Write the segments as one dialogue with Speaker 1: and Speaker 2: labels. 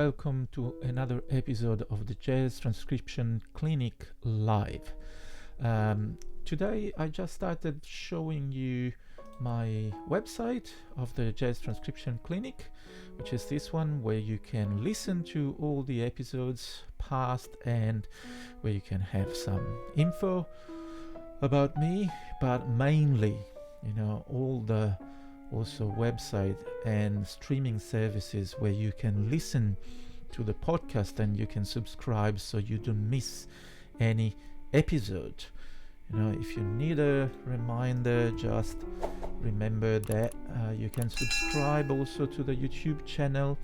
Speaker 1: welcome to another episode of the Jazz Transcription Clinic Live. Today I just started showing you my website of the Jazz Transcription Clinic, which is this one where you can listen to all the episodes past and where you can have some info about me, but mainly, all the also website and streaming services where you can listen to the podcast and you can subscribe so you don't miss any episode. If you need a reminder, just remember that you can subscribe also to the YouTube channel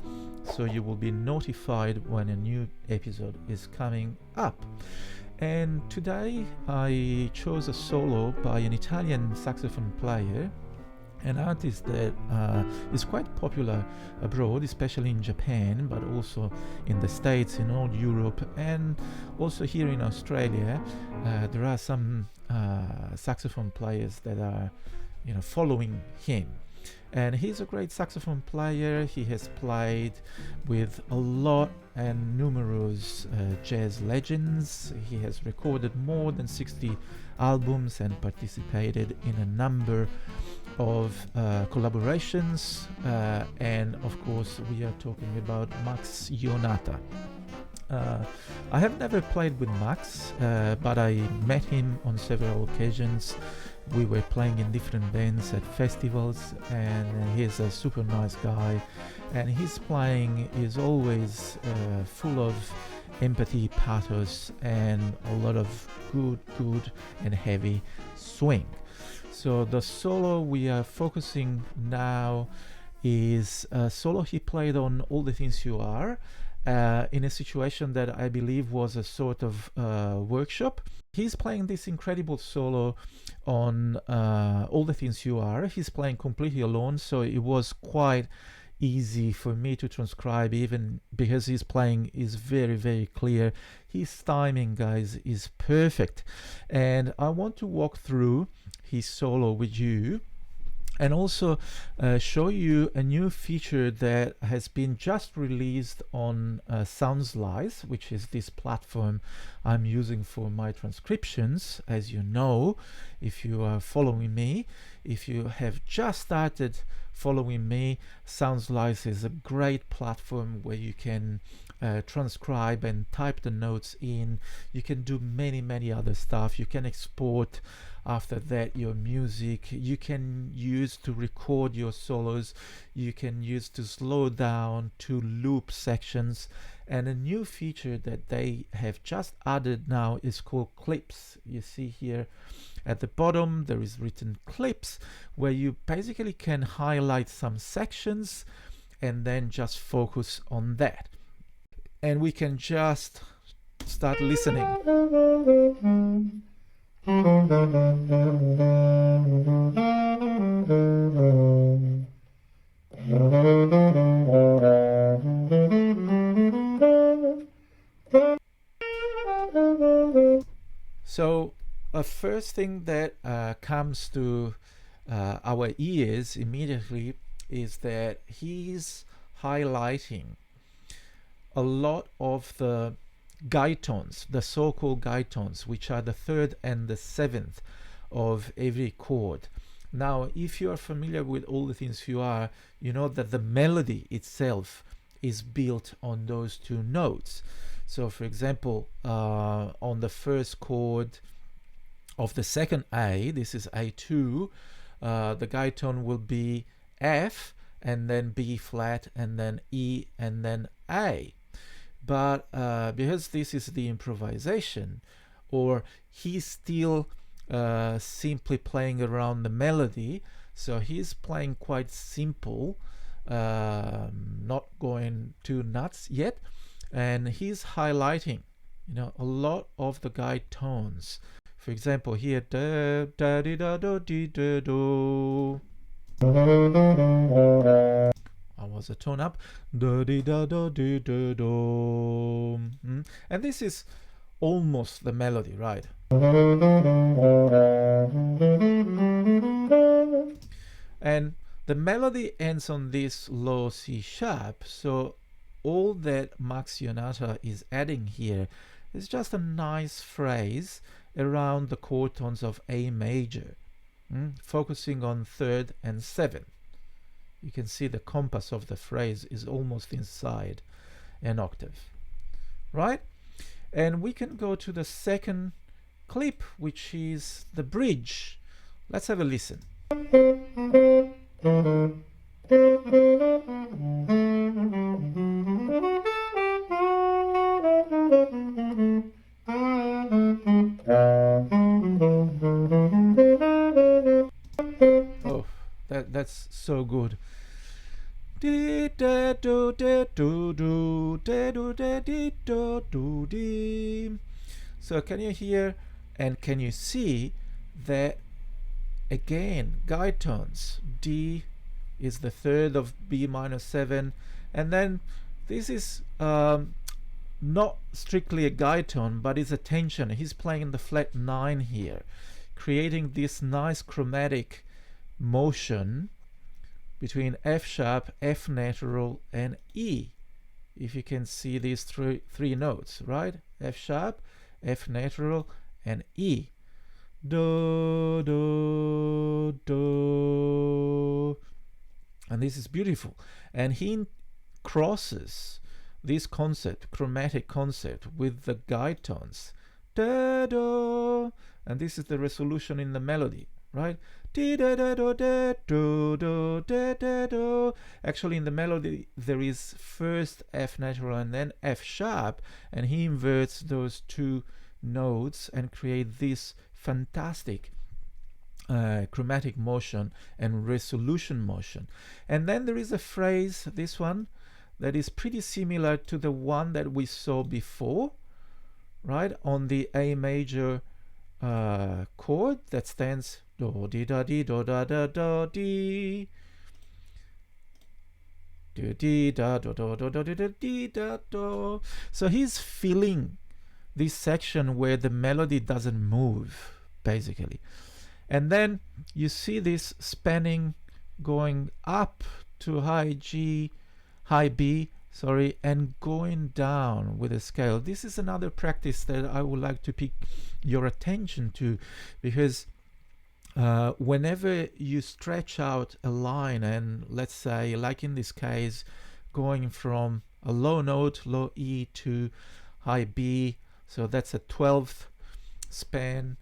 Speaker 1: so you will be notified when a new episode is coming up. And today I chose a solo by an Italian saxophone player, an artist that is quite popular abroad, especially in Japan, but also in the States, in all Europe, and also here in Australia. There are some saxophone players that are, following him. And he's a great saxophone player. He has played with a lot and numerous jazz legends. He has recorded more than 60 albums and participated in a number of collaborations, and of course we are talking about Max Ionata. I have never played with Max, but I met him on several occasions. We were playing in different bands at festivals, and he's a super nice guy, and his playing is always full of empathy, pathos, and a lot of good and heavy swing. So the solo we are focusing now is a solo he played on All the Things You Are, in a situation that I believe was a sort of workshop. He's playing this incredible solo on All the Things You Are. He's playing completely alone, so it was quite easy for me to transcribe, even because his playing is very, very clear. His timing, guys, is perfect. And I want to walk through his solo with you and also show you a new feature that has been just released on Soundslice, which is this platform I'm using for my transcriptions. As you know, if you are following me, if you have just started following me, Soundslice is a great platform where you can transcribe and type the notes in. You can do many other stuff. You can export after that your music. You can use to record your solos. You can use to slow down, to loop sections. And a new feature that they have just added now is called clips. You see here at the bottom there is written clips, where you basically can highlight some sections and then just focus on that. And we can just start listening. So a first thing that comes to our ears immediately is that he's highlighting a lot of the guide tones, the so-called guide tones, which are the third and the seventh of every chord. Now, if you are familiar with All the Things You Are, you know that the melody itself is built on those two notes. So, for example, on the first chord of the second A, this is A2, the guide tone will be F, and then B flat, and then E, and then A. But because this is the improvisation, or he's still simply playing around the melody, so he's playing quite simple, not going too nuts yet, and he's highlighting a lot of the guide tones. For example, here, da da di da do di da do. I was a tone up, da di da do di da do. And this is almost the melody, right? And the melody ends on this low C sharp, so all that Max Ionata is adding here is just a nice phrase around the chord tones of A major, focusing on 3rd and 7th. You can see the compass of the phrase is almost inside an octave, right? And we can go to the second clip, which is the bridge. Let's have a listen. Oh, that's so good. So can you hear and can you see that again, guide tones? D is the 3rd of B minor 7, and then this is not strictly a guide tone, but is a tension. He's playing the flat 9 here, creating this nice chromatic motion between F sharp, F natural, and E. If you can see these three notes, right? F sharp, F natural, and E. Do, do, do. And this is beautiful. And he crosses this concept, chromatic concept, with the guide tones. Da, do. And this is the resolution in the melody, right? Actually, in the melody, there is first F natural and then F sharp, and he inverts those two notes and create this fantastic chromatic motion and resolution motion. And then there is a phrase, this one, that is pretty similar to the one that we saw before, right? On the A major chord that stands do di da di do da da da di do di da do do do do do di da do. So he's filling this section where the melody doesn't move, basically. And then you see this spanning going up to high G, high B, sorry, and going down with a scale. This is another practice that I would like to pick your attention to, because whenever you stretch out a line, and let's say, like in this case, going from a low note, low E, to high B, so that's a 12th span,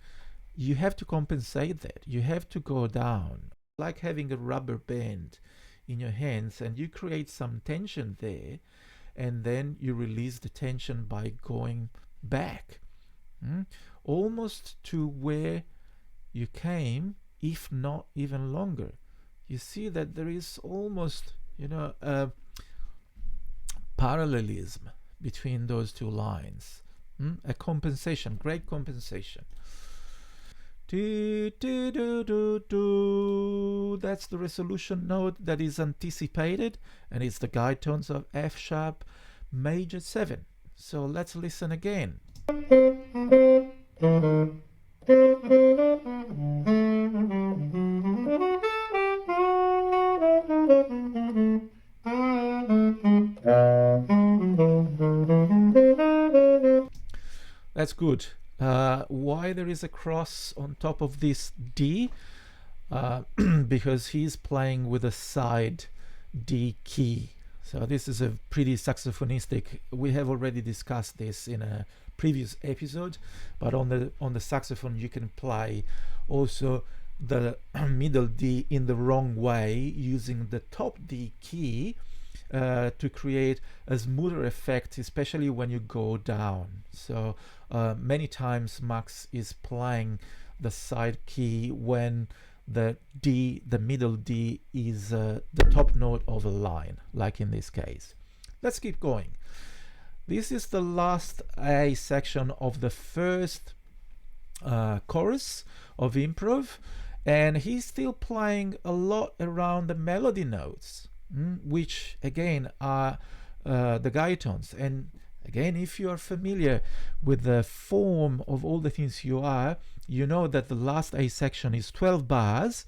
Speaker 1: you have to compensate that. You have to go down, like having a rubber band in your hands, and you create some tension there, and then you release the tension by going back, almost to where you came, if not even longer. You see that there is almost, a parallelism between those two lines. A compensation, great compensation. Do, do, do, do, do. That's the resolution note that is anticipated, and it's the guide tones of F sharp major 7. So let's listen again. That's good. Why there is a cross on top of this D? Because he's playing with a side D key. So this is a pretty saxophonistic. We have already discussed this in a previous episode, but on the saxophone you can play also the middle D in the wrong way, using the top D key to create a smoother effect, especially when you go down. So many times Max is playing the side key when the D, the middle D, is the top note of a line, like in this case. Let's keep going. This is the last A section of the first chorus of improv, and he's still playing a lot around the melody notes, which again are the guide tones. And again, if you are familiar with the form of all the things you are, you know that the last A section is 12 bars,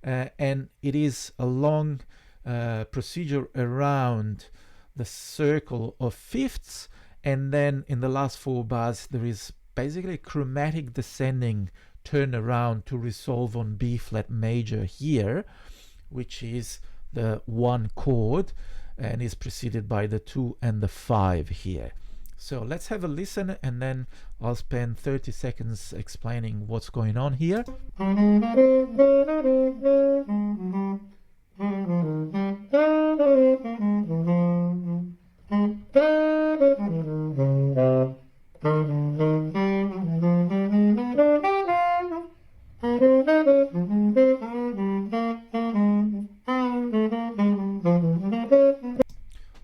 Speaker 1: and it is a long procedure around the circle of fifths, and then in the last 4 bars there is basically chromatic descending turn around to resolve on B flat major here, which is the 1 chord and is preceded by the 2 and the 5 here. So let's have a listen, and then I'll spend 30 seconds explaining what's going on here.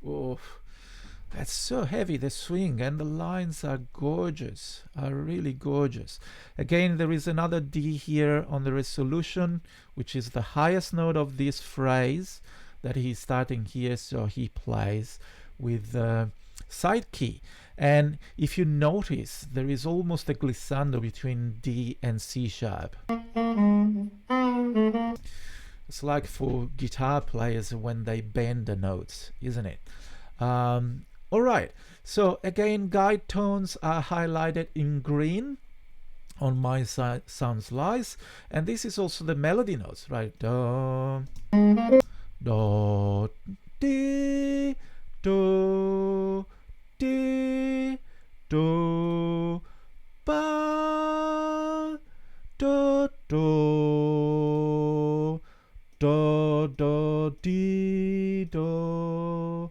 Speaker 1: Oh, that's so heavy, the swing, and the lines are gorgeous, are really gorgeous. Again, there is another D here on the resolution, which is the highest note of this phrase that he's starting here, so he plays with the side key. And if you notice, there is almost a glissando between D and C sharp. It's like for guitar players when they bend the notes, isn't it? All right, so again, guide tones are highlighted in green on my Soundslice, and this is also the melody notes, right? Do, do, di, do, di, do, ba, do, do, do, do, di, do,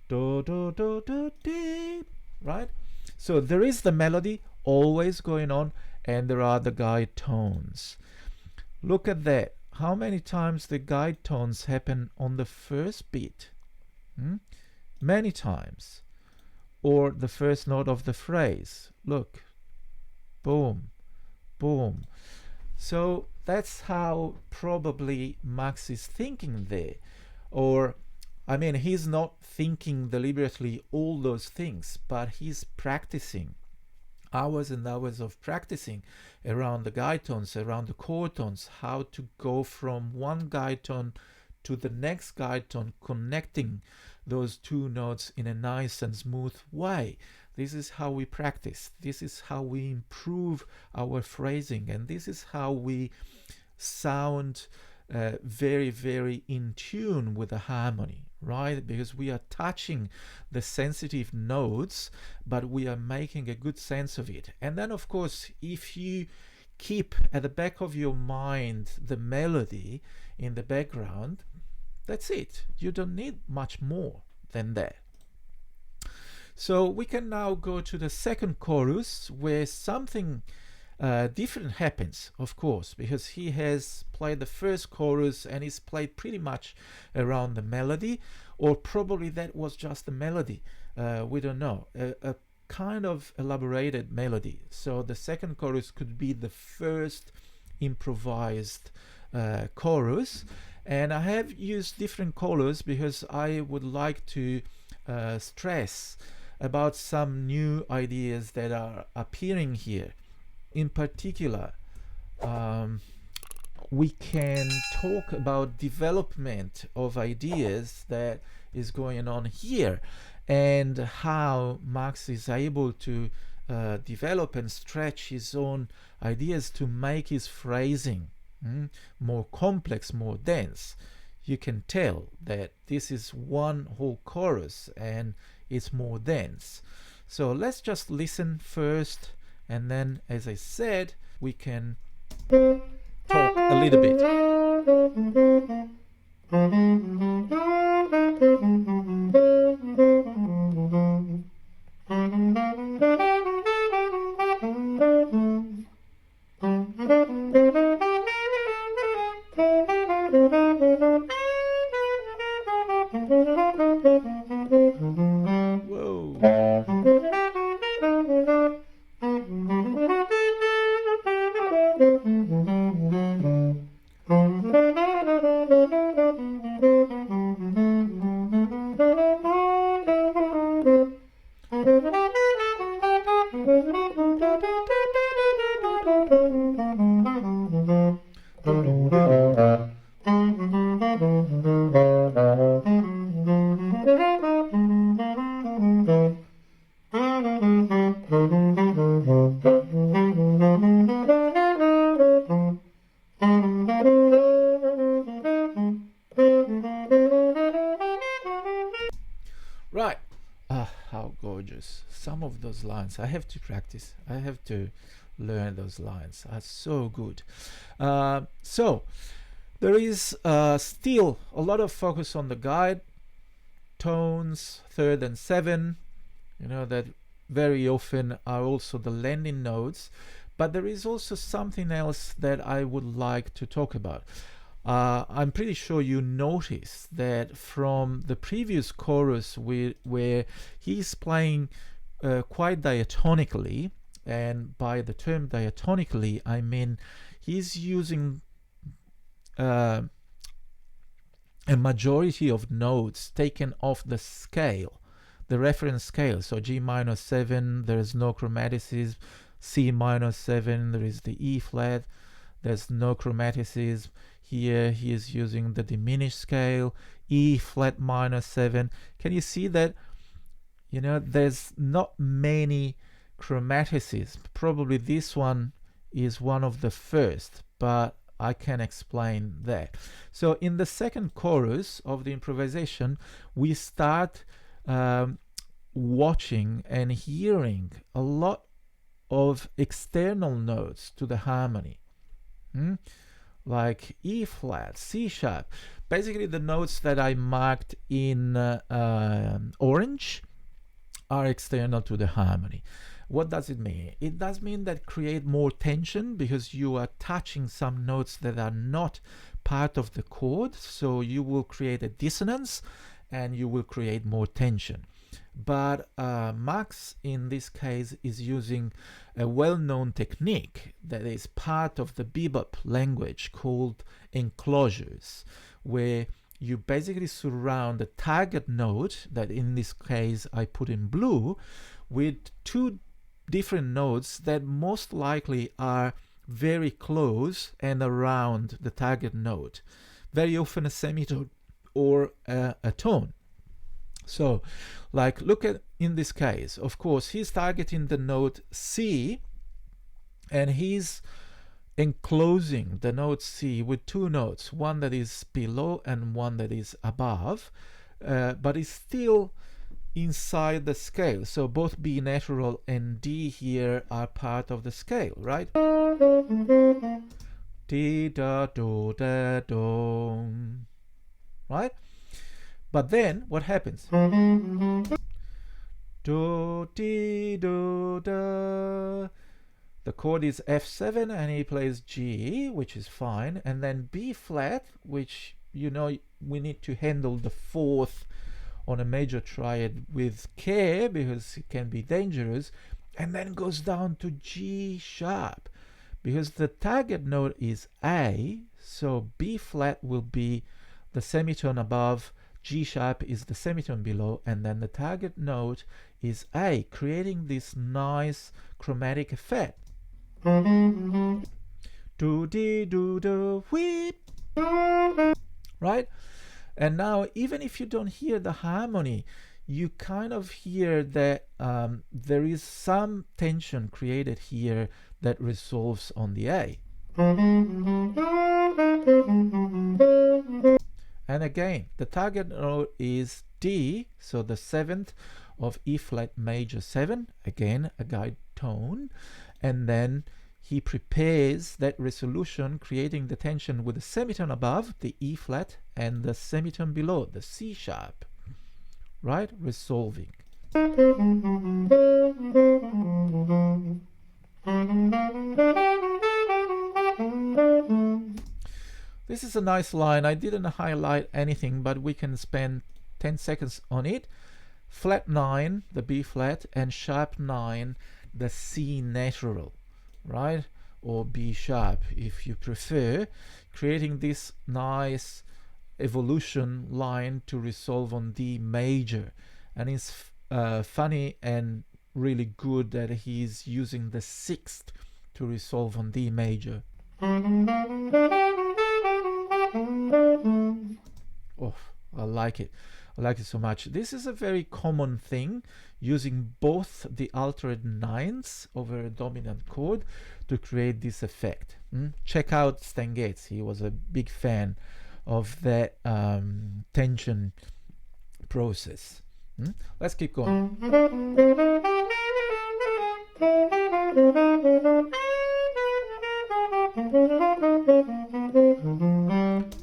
Speaker 1: do, do, do, do, di, right? So there is the melody always going on, and there are the guide tones. Look at that. How many times the guide tones happen on the first beat? Many times. Or the first note of the phrase. Look. Boom. Boom. So that's how probably Max is thinking there. Or I mean, he's not thinking deliberately all those things, but he's practicing. Hours and hours of practicing around the guide tones, around the chord tones, how to go from one guide tone to the next guide tone, connecting those two notes in a nice and smooth way. This is how we practice. This is how we improve our phrasing, and this is how we sound very, very in tune with the harmony, right? Because we are touching the sensitive notes, but we are making a good sense of it. And then, of course, if you keep at the back of your mind the melody in the background, that's it. You don't need much more than that. So we can now go to the second chorus, where something different happens, of course, because he has played the first chorus and he's played pretty much around the melody, or probably that was just the melody. We don't know. A kind of elaborated melody. So the second chorus could be the first improvised chorus. And I have used different colors because I would like to stress about some new ideas that are appearing here. In particular, we can talk about development of ideas that is going on here, and how Max is able to develop and stretch his own ideas to make his phrasing more complex, more dense. You can tell that this is one whole chorus and it's more dense. So let's just listen first, and then, as I said, we can talk a little bit. some of those lines. I have to practice. I have to learn those lines. Are so good. So there is still a lot of focus on the guide tones, third and seven, you know, that very often are also the landing notes. But there is also something else that I would like to talk about. I'm pretty sure you noticed that from the previous chorus where he's playing quite diatonically, and by the term diatonically I mean he's using a majority of notes taken off the scale, the reference scale. So G minor 7, there is no chromaticism. C minor 7, there is the E flat, there's no chromaticism. Here he is using the diminished scale, E flat minor 7. Can you see that, you know, there's not many chromaticism? Probably this one is one of the first, but I can explain that. So in the second chorus of the improvisation, we start watching and hearing a lot of external notes to the harmony, like E flat, C sharp. Basically the notes that I marked in orange are external to the harmony. What does it mean? It does mean that create more tension because you are touching some notes that are not part of the chord, so you will create a dissonance and you will create more tension. But Max in this case is using a well-known technique that is part of the bebop language called Enclosures, where you basically surround the target note, that in this case I put in blue, with two different notes that most likely are very close and around the target note, very often a semitone or a tone. So like look at in this case, of course he's targeting the note C and he's enclosing the note C with two notes, one that is below and one that is above, but it's still inside the scale. So both B natural and D here are part of the scale, right? D da do da do, right? But then what happens? Do di do da. The chord is F7 and he plays G, which is fine, and then B flat, which, you know, we need to handle the fourth on a major triad with care because it can be dangerous, and then goes down to G sharp because the target note is A, so B flat will be the semitone above, G sharp is the semitone below, and then the target note is A, creating this nice chromatic effect. Do di do do whip, right? And now even if you don't hear the harmony, you kind of hear that there is some tension created here that resolves on the A. And again, the target note is D, so the seventh of E flat major 7, again a guide tone, and then he prepares that resolution, creating the tension with the semitone above, the E flat, and the semitone below, the C sharp, right? Resolving. This is a nice line. I didn't highlight anything, but we can spend 10 seconds on it. Flat 9, the B flat, and sharp 9, the C natural, right? Or B sharp if you prefer, creating this nice evolution line to resolve on D major. And it's funny and really good that he's using the 6th to resolve on D major. Oh, I like it. I like it so much. This is a very common thing, using both the altered nines over a dominant chord to create this effect. Check out Stan Getz. He was a big fan of that tension process. Let's keep going.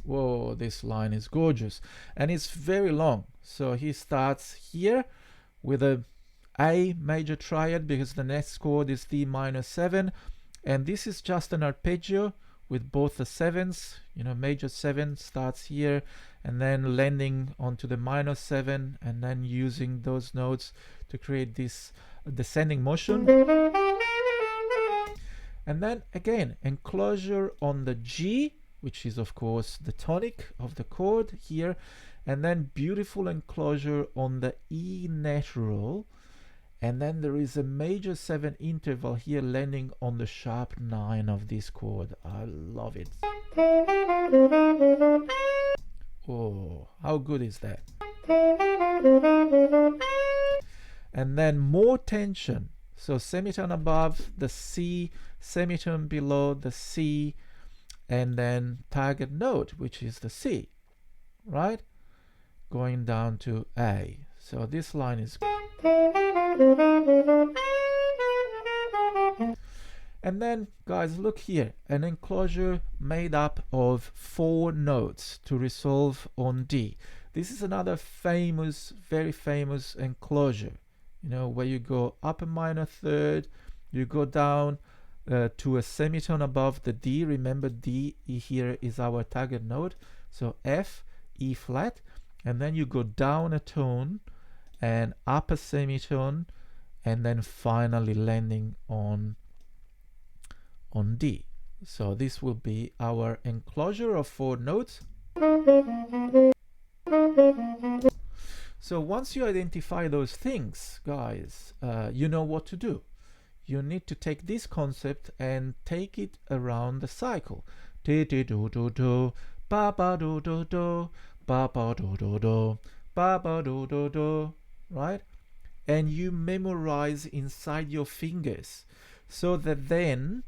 Speaker 1: Whoa, this line is gorgeous, and it's very long. So he starts here with a A major triad because the next chord is D minor 7, and this is just an arpeggio with both the sevens. You know, major 7 starts here and then landing onto the minor 7 and then using those notes to create this descending motion. And then again, enclosure on the G, which is of course the tonic of the chord here, and then beautiful enclosure on the E natural, and then there is a major 7 interval here landing on the sharp 9 of this chord. I love it. Oh, how good is that? And then more tension. So semitone above the C, semitone below the C, and then target note, which is the C, right? Going down to A. So this line is... And then, guys, look here, an enclosure made up of 4 notes to resolve on D. This is another famous, very famous enclosure, you know, where you go upper minor third, you go down to a semitone above the D. Remember, D here is our target note, so F, E flat, and then you go down a tone and up a semitone, and then finally landing on D. So this will be our enclosure of 4 notes. So once you identify those things, guys, you know what to do. You need to take this concept and take it around the cycle. Ti ti do do do, ba ba do do do, ba ba do do do, ba ba do do do, right? And you memorize inside your fingers, so that then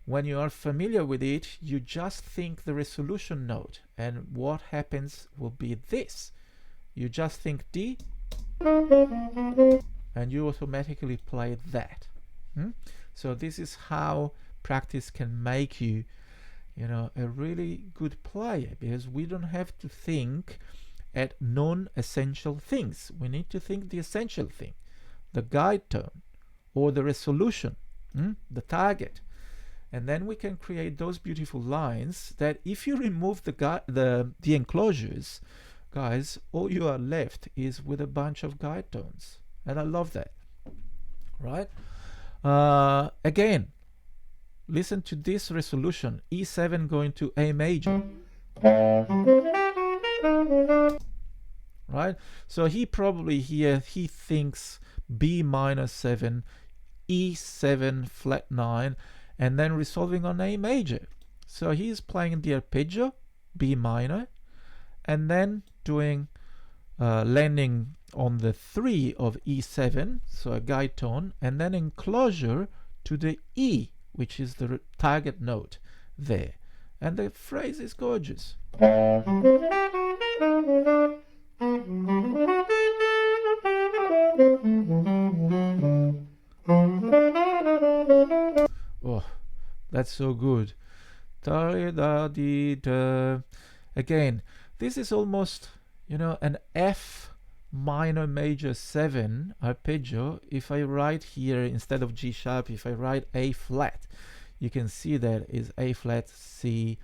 Speaker 1: when you are familiar with it, you just think the resolution note, and what happens will be this. You just think D, and you automatically play that. So this is how practice can make you, you know, a really good player, because we don't have to think at non-essential things. We need to think the essential thing, the guide tone or the resolution, the target. And then we can create those beautiful lines that if you remove the enclosures, guys, all you are left is with a bunch of guide tones. And I love that, right? Again, listen to this resolution, E7 going to A major. Right? So he probably here, he thinks B minor 7, E7 flat 9, and then resolving on A major. So he's playing the arpeggio, B minor, and then doing landing on the 3 of E7, so a guide tone, and then enclosure to the E, which is the target note there. And the phrase is gorgeous. Oh, that's so good. Again, this is almost, you know, an F minor major 7 arpeggio. If I write here instead of G sharp, if I write A flat, you can see that is A flat, C,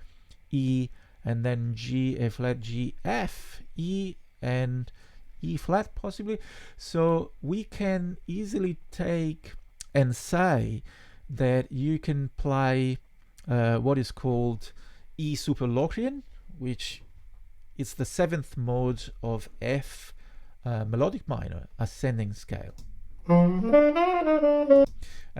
Speaker 1: E, and then G, A flat, G, F, E, and E flat possibly. So we can easily take and say that you can play what is called E superlocrian, which is the 7th mode of F melodic minor ascending scale. And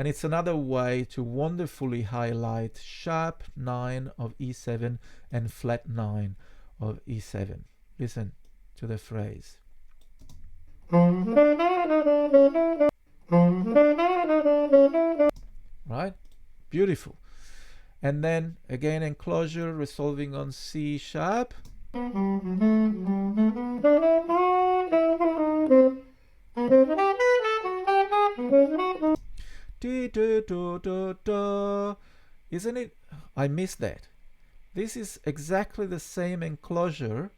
Speaker 1: it's another way to wonderfully highlight sharp 9 of E7 and flat 9 of E7. Listen to the phrase. Right? Beautiful. And then again enclosure resolving on C sharp. Do, do, do, do, do. Isn't it? I missed that. This is exactly the same enclosure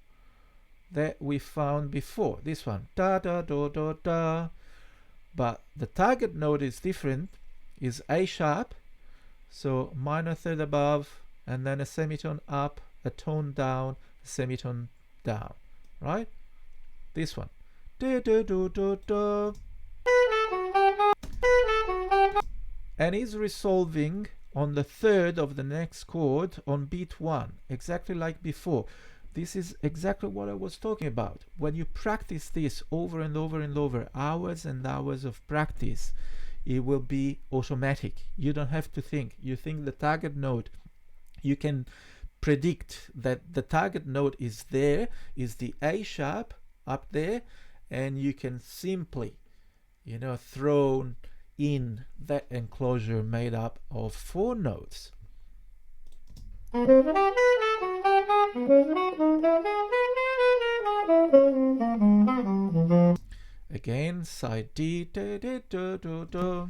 Speaker 1: that we found before. This one, da da da da da. But the target note is different, is A sharp, so minor third above, and then a semitone up, a tone down, a semitone down, right? This one, da da da da da, and is resolving on the third of the next chord on beat 1, exactly like before. This is exactly what I was talking about. When you practice this over and over and over, hours and hours of practice, it will be automatic. You don't have to think. You think the target note, you can predict that the target note is there, is the A sharp up there, and you can simply, you know, throw in that enclosure made up of 4 notes. Again, side D, da, da, da, da, da.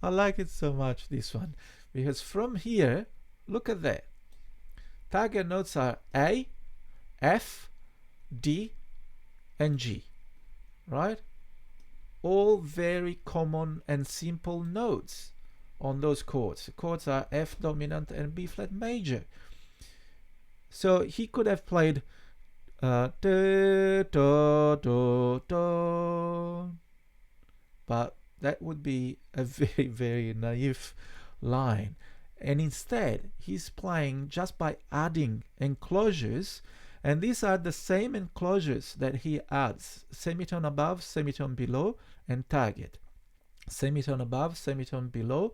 Speaker 1: I like it so much, this one, because from here, look at that. Target notes are A, F, D, and G, right? All very common and simple notes on those chords. The chords are F dominant and B flat major. So he could have played da, da, da, da, but that would be a very, very naive line. And instead, he's playing just by adding enclosures, and these are the same enclosures that he adds: semitone above, semitone below, and target. Semitone above, semitone below,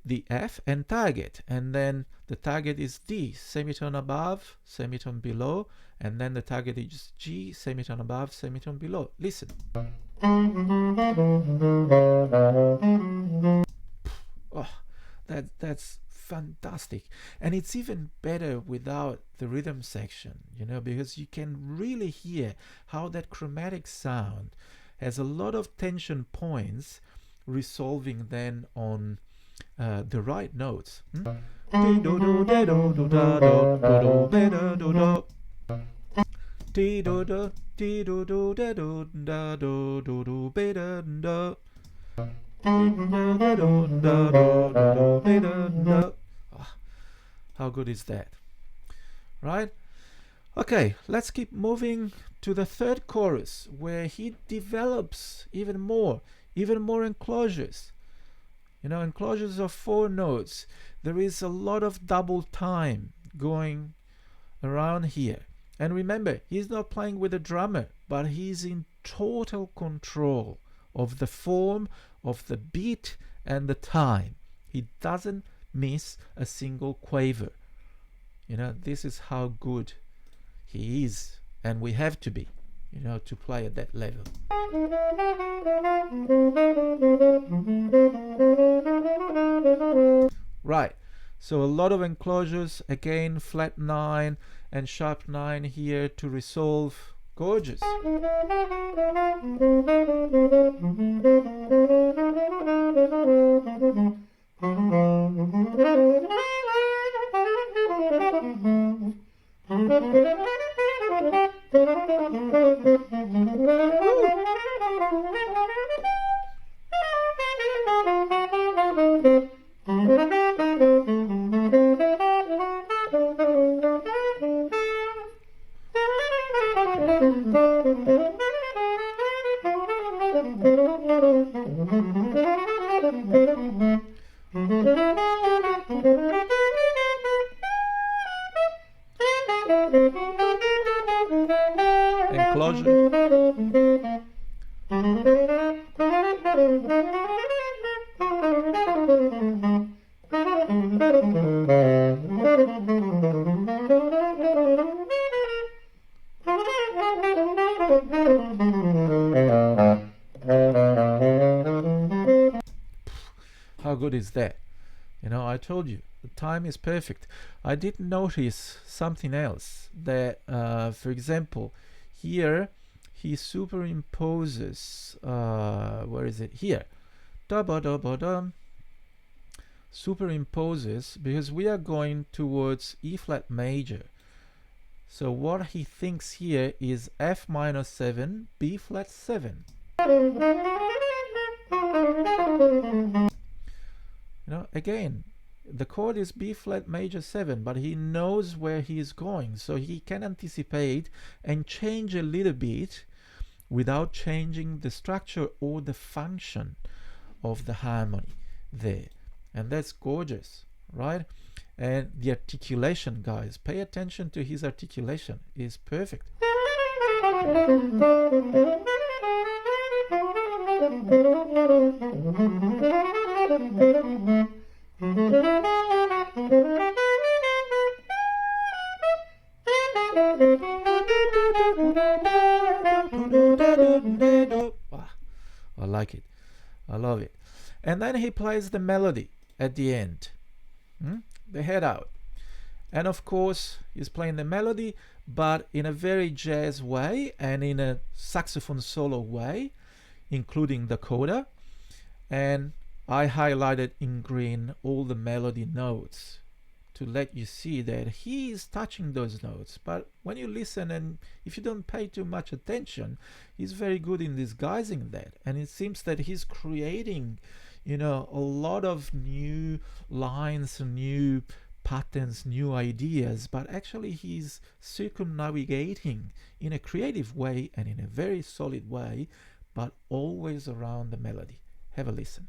Speaker 1: the F, and target. And then the target is D, semitone above, semitone below, and then the target is G, semitone above, semitone below. Listen. Oh, that's fantastic. And it's even better without the rhythm section, you know, because you can really hear how that chromatic sound has a lot of tension points resolving then on the right notes. How good is that, right? Okay, let's keep moving to the third chorus, where he develops even more enclosures. You know, enclosures of 4 notes. There is a lot of double time going around here. And remember, he's not playing with a drummer, but he's in total control of the form, of the beat, and the time. He doesn't miss a single quaver. You know, this is how good he is, and we have to be, you know, to play at that level. Right, so a lot of enclosures, again flat 9 and sharp 9 here to resolve. Gorgeous. How good is that? You know, I told you, the time is perfect. I did notice something else, that, for example, here he superimposes, where is it? Here. Da ba da ba da. Superimposes, because we are going towards E flat major. So what he thinks here is F minor 7, B flat 7. Again, the chord is B flat major 7, but he knows where he is going, so he can anticipate and change a little bit without changing the structure or the function of the harmony there. And that's gorgeous, right? And the articulation, guys, pay attention to his articulation, is perfect. I like it. I love it. And then he plays the melody at the end. The head out. And of course, he's playing the melody, but in a very jazz way and in a saxophone solo way, including the coda. And I highlighted in green all the melody notes to let you see that he is touching those notes. But when you listen, and if you don't pay too much attention, he's very good in disguising that. And it seems that he's creating, a lot of new lines, new patterns, new ideas, but actually he's circumnavigating in a creative way and in a very solid way, but always around the melody. Have a listen.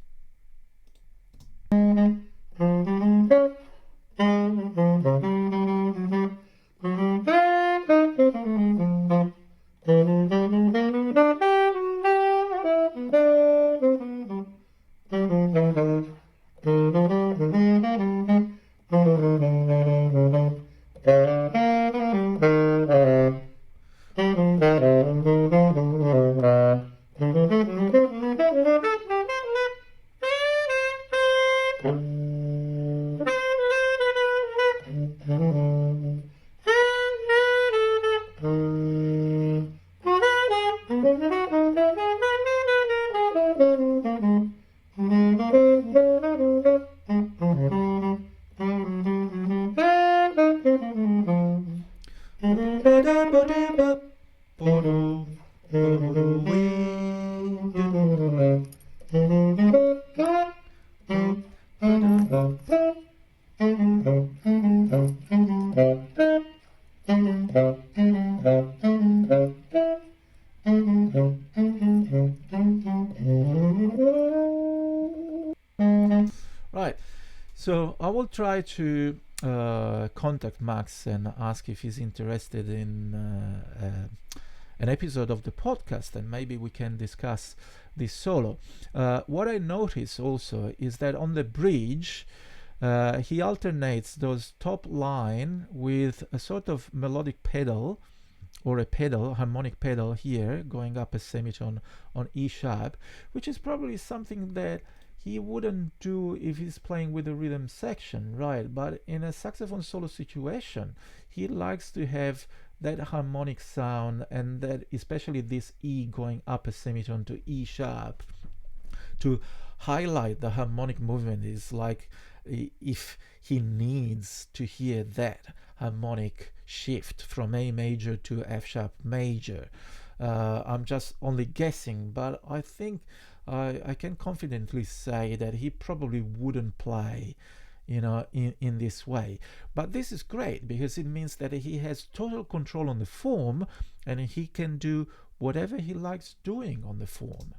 Speaker 1: Right, so I will try to contact Max and ask if he's interested in an episode of the podcast, and maybe we can discuss this solo. What I notice also is that on the bridge he alternates those top line with a sort of melodic pedal, or a pedal, harmonic pedal here, going up a semitone on E sharp, which is probably something that he wouldn't do if he's playing with a rhythm section, right? But in a saxophone solo situation, he likes to have that harmonic sound, and that especially this E going up a semitone to E sharp to highlight the harmonic movement. Is like if he needs to hear that harmonic shift from A major to F sharp major. I'm just only guessing, but I think I can confidently say that he probably wouldn't play in this way. But this is great because it means that he has total control on the form, and he can do whatever he likes doing on the form.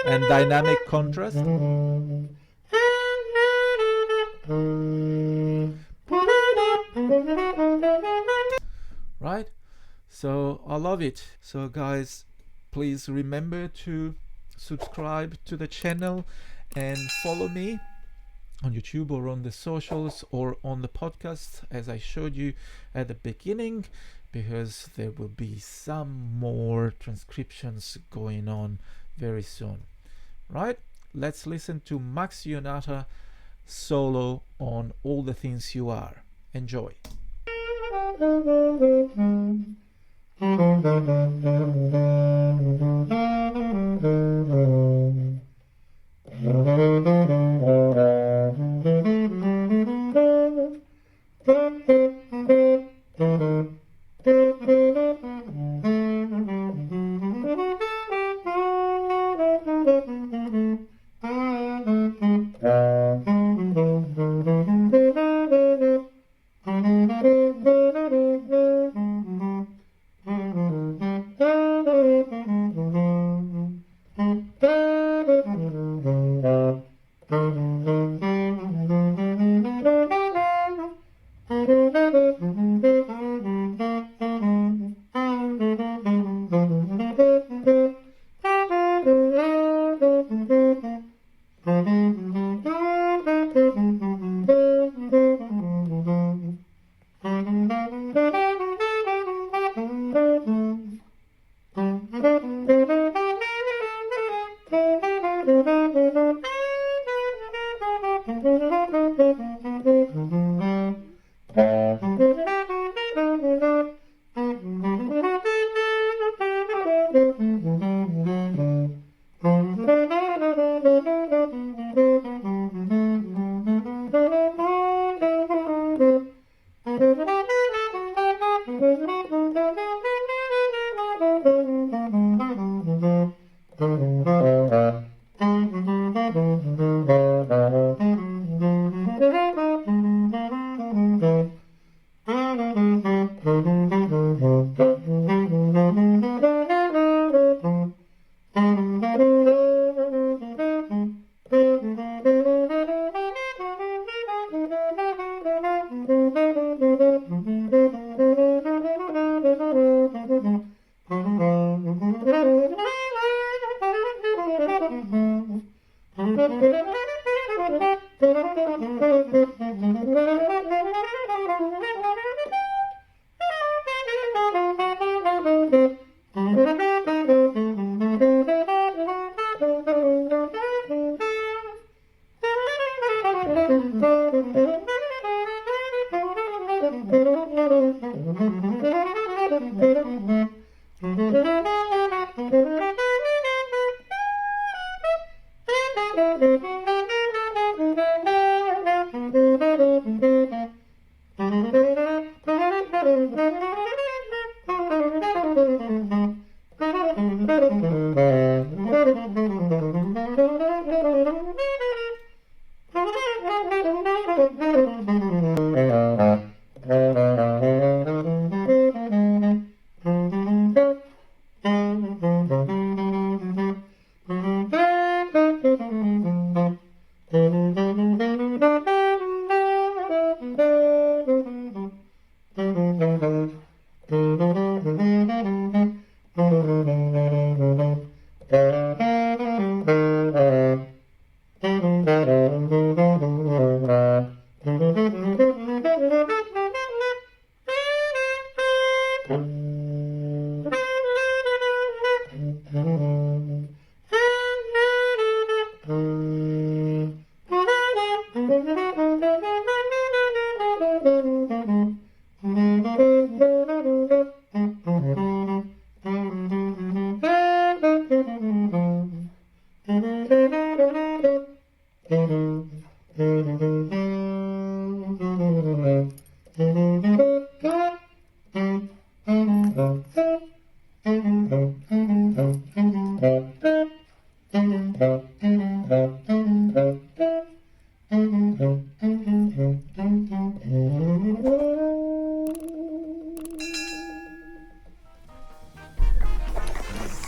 Speaker 1: And dynamic contrast. Right? So I love it. So guys, please remember to subscribe to the channel and follow me on YouTube or on the socials or on the podcast, as I showed you at the beginning, because there will be some more transcriptions going on very soon. Right? Let's listen to Max Ionata solo on All the Things You Are. Enjoy.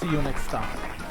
Speaker 1: See you next time.